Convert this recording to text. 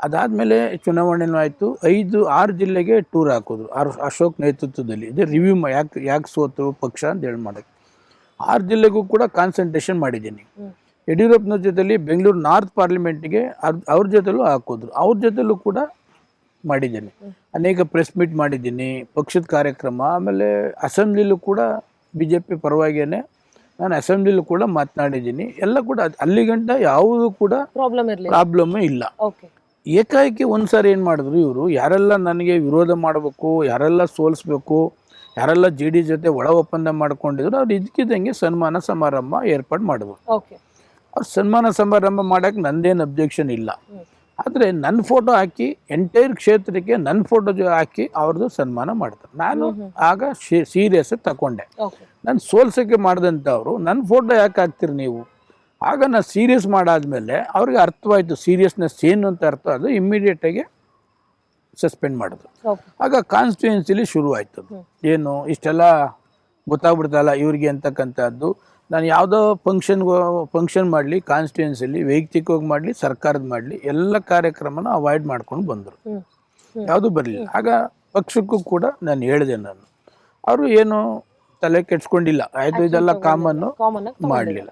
ಅದಾದಮೇಲೆ ಚುನಾವಣೆನೂ ಆಯಿತು. 6 ಜಿಲ್ಲೆಗೆ ಟೂರ್ ಹಾಕಿದ್ರು ಅಶೋಕ್ ನೇತೃತ್ವದಲ್ಲಿ. ಇದು ರಿವ್ಯೂ ಯಾಕೆ ಸೋತರು ಪಕ್ಷ ಅಂತ ಹೇಳಿ ಮಾಡೋಕ್ಕೆ 6 ಜಿಲ್ಲೆಗೂ ಕೂಡ ಕಾನ್ಸಂಟ್ರೇಷನ್ ಮಾಡಿದ್ದೀನಿ. ಯಡಿಯೂರಪ್ಪನ ಜೊತೆಲಿ ಬೆಂಗಳೂರು ನಾರ್ತ್ ಪಾರ್ಲಿಮೆಂಟ್ಗೆ ಅವ್ರ ಜೊತೆಲೂ ಹಾಕಿದ್ರು, ಅವ್ರ ಜೊತೆಲೂ ಕೂಡ ಮಾಡಿದ್ದೀನಿ. ಅನೇಕ ಪ್ರೆಸ್ ಮೀಟ್ ಮಾಡಿದ್ದೀನಿ, ಪಕ್ಷದ ಕಾರ್ಯಕ್ರಮ. ಆಮೇಲೆ ಅಸೆಂಬ್ಲಿಲೂ ಕೂಡ BJP ಪರವಾಗಿಯೇ ನಾನು ಅಸೆಂಬ್ಲಿಲೂ ಕೂಡ ಮಾತನಾಡಿದ್ದೀನಿ. ಎಲ್ಲ ಕೂಡ ಅಲ್ಲಿ ಗಂಟ ಯಾವುದೂ ಕೂಡ ಪ್ರಾಬ್ಲಮ್ಮೇ ಇಲ್ಲ. ಏಕಾಏಕಿ ಒಂದ್ಸಾರಿ ಏನು ಮಾಡಿದ್ರು ಇವರು, ಯಾರೆಲ್ಲ ನನಗೆ ವಿರೋಧ ಮಾಡಬೇಕು, ಯಾರೆಲ್ಲ ಸೋಲಿಸ್ಬೇಕು, ಯಾರೆಲ್ಲ JD ಜೊತೆ ಒಳ ಒಪ್ಪಂದ ಮಾಡ್ಕೊಂಡಿದ್ರು, ಅವ್ರು ಇದಕ್ಕಿದ್ದಂಗೆ ಸನ್ಮಾನ ಸಮಾರಂಭ ಏರ್ಪಾಡು ಮಾಡಿದ್ರು. ಅವ್ರು ಸನ್ಮಾನ ಸಮಾರಂಭ ಮಾಡೋಕ್ಕೆ ನಂದೇನು ಅಬ್ಜೆಕ್ಷನ್ ಇಲ್ಲ. ಆದರೆ ನನ್ನ ಫೋಟೋ ಹಾಕಿ ಎಂಟೈರ್ ಕ್ಷೇತ್ರಕ್ಕೆ ನನ್ನ ಫೋಟೋ ಹಾಕಿ ಅವ್ರದ್ದು ಸನ್ಮಾನ ಮಾಡ್ತಾರೆ. ನಾನು ಆಗ ಸೀರಿಯಸ್ ತಗೊಂಡೆ. ನಾನು ಸೋಲ್ಸೋಕ್ಕೆ ಮಾಡಿದಂಥವ್ರು ನನ್ನ ಫೋಟೋ ಯಾಕೆ ಹಾಕ್ತೀರಿ ನೀವು? ಆಗ ನಾನು ಸೀರಿಯಸ್ ಮಾಡಾದ್ಮೇಲೆ ಅವ್ರಿಗೆ ಅರ್ಥವಾಯಿತು ಸೀರಿಯಸ್ನೆಸ್ ಏನು ಅಂತ ಅರ್ಥ ಅದು. ಇಮ್ಮಿಡಿಯೇಟಾಗಿ ಸಸ್ಪೆಂಡ್ ಮಾಡಿದ್ರು. ಆಗ ಕಾನ್ಸ್ಟಿಟ್ಯೂನ್ಸಿಲಿ ಶುರು ಆಯ್ತು. ಏನು ಇಷ್ಟೆಲ್ಲ ಗೊತ್ತಾಗ್ಬಿಡ್ತಲ್ಲ ಇವ್ರಿಗೆ ಅಂತಕ್ಕಂಥದ್ದು. ನಾನು ಯಾವುದೋ ಫಂಕ್ಷನ್ ಮಾಡಲಿ, ಕಾನ್ಸ್ಟಿಟ್ಯೂನ್ಸಿಲಿ ವೈಯಕ್ತಿಕವಾಗಿ ಮಾಡಲಿ, ಸರ್ಕಾರದ ಮಾಡಲಿ, ಎಲ್ಲ ಕಾರ್ಯಕ್ರಮನ ಅವಾಯ್ಡ್ ಮಾಡ್ಕೊಂಡು ಬಂದರು, ಯಾವುದೂ ಬರಲಿಲ್ಲ. ಆಗ ಪಕ್ಷಕ್ಕೂ ಕೂಡ ನಾನು ಹೇಳಿದೆ, ಅವರು ಏನು ತಲೆ ಕೆಡ್ಸ್ಕೊಂಡಿಲ್ಲ, ಆಯಿತು ಇದೆಲ್ಲ ಕಾಮನ್ನು ಮಾಡಲಿಲ್ಲ.